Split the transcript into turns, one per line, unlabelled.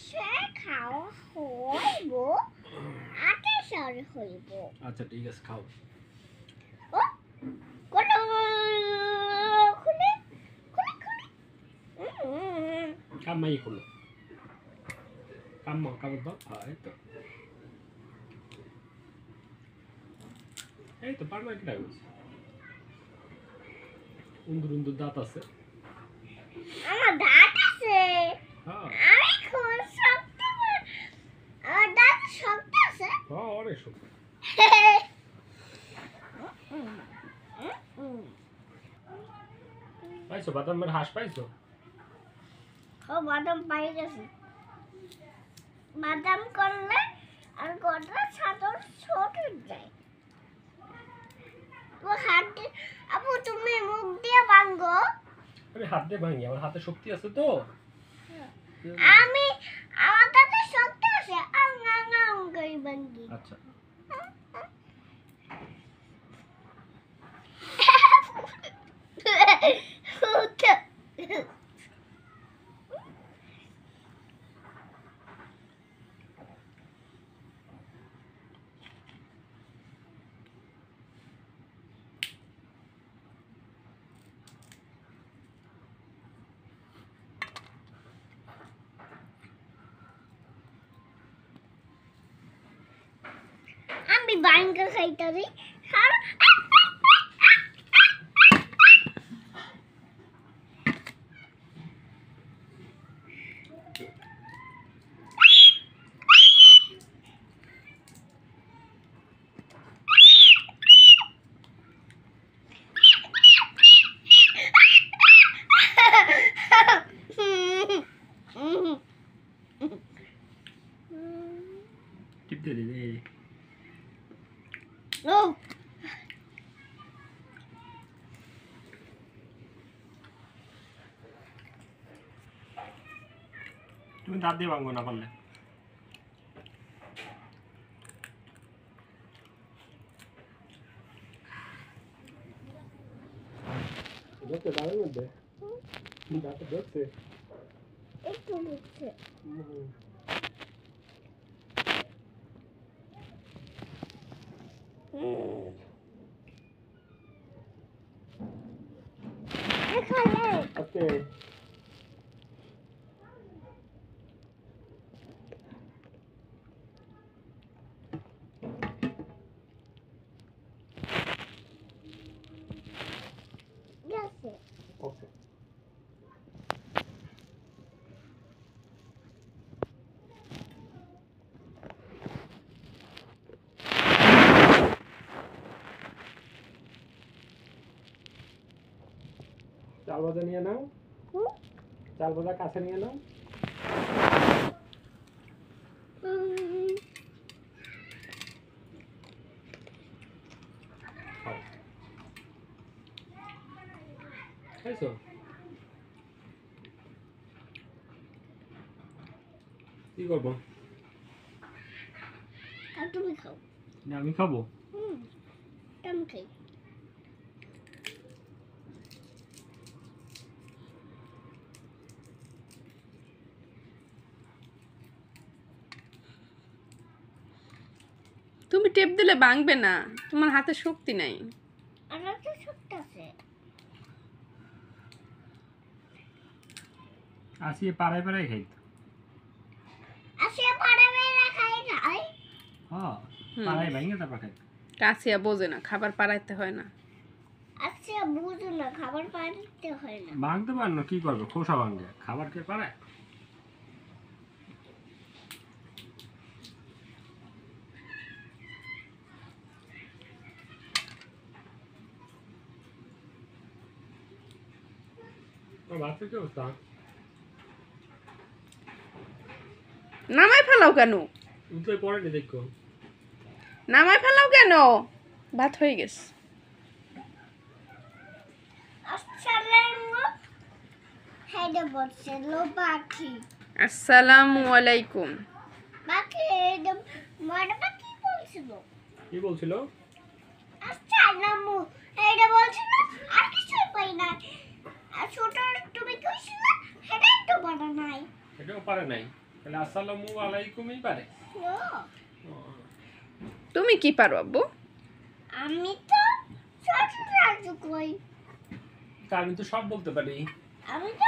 সে খাওয়া হইব 28 হইব।
আচ্ছা ঠিক আছে খাও।
ও কোন খুলে খুলে খুলে
কামাই হলো কাম্মা কাবর দাও। এই তো পারবে কি লাগবে। উন্দুর দাঁত আছে।
আমার দাঁত আছে।
হ্যাঁ
আমি খুব শক্ত। আমার দাঁত শক্ত আছে।
হ্যাঁ অনেক শক্ত। পাইছো বাদামের হাঁস পাইছো?
ও বাদাম পাই গেছে। বাদাম করলে আর গোটা ছাতর ছোট যায়। তো হাত আপু তুমি মুখ দিয়ে ভাঙো।
আমি হাত দিয়ে ভাঙি, আমার হাতে শক্তি আছে তো।
আমি আমার দাঁতে শক্তি আছে। আং করে ভাঙি।
আচ্ছা
আমি ভাঙা খাইতারি।
টিপ দিয়ে দিবি।
ও
তুমি দাঁত দিয়ে ভাঙবো না পারলে। দেখতে দাঁড়ের মধ্যে দাঁতে দেখছে
একটু হচ্ছে।
আজকে ওকে চাল ভাজা নিয়ে নাও। চাল ভাজা কাছে নিয়ে নাও। খাইছো? কি করবো?
তুমি খাও।
না আমি খাবো।
আমি খাই।
তুমি টেপ দিলে ভাঙবে না, তোমার হাতে শক্তি নাই।
আমার তো শক্তি আছে।
আসিয়ে পাড়ায় পাড়ায় খাই।
আসিয়ে পাড়ায় পাড়ায় খাই নাই।
হ্যাঁ পাড়ায় ভাঙে তারপর খাই।
কাছিয়া বোঝে না, খাবার পাড়াইতে হয় না।
আচ্ছা বুঝো না, খাবার পাড়াইতে হয় না।
ভাঙতে পার না, কি করবে? খোসা ভাঙবে, খাবার কে পাড়ায়?
নামাই ফেলাও কেন?
পড়েনি দেখো।
নামাই ফেলাও কেন? ভাত হয়ে গেছে। আসসালামু আলাইকুম।
কি বলছিল? এটাও পারে নাই। তাহলে আসসালামু আলাইকুমই পারে।
নো
ও,
তুমি কি পারো আব্বু?
আমি তো ছোট রাজু কই
তা আমি তো সব বলতে পারি।
আমি তো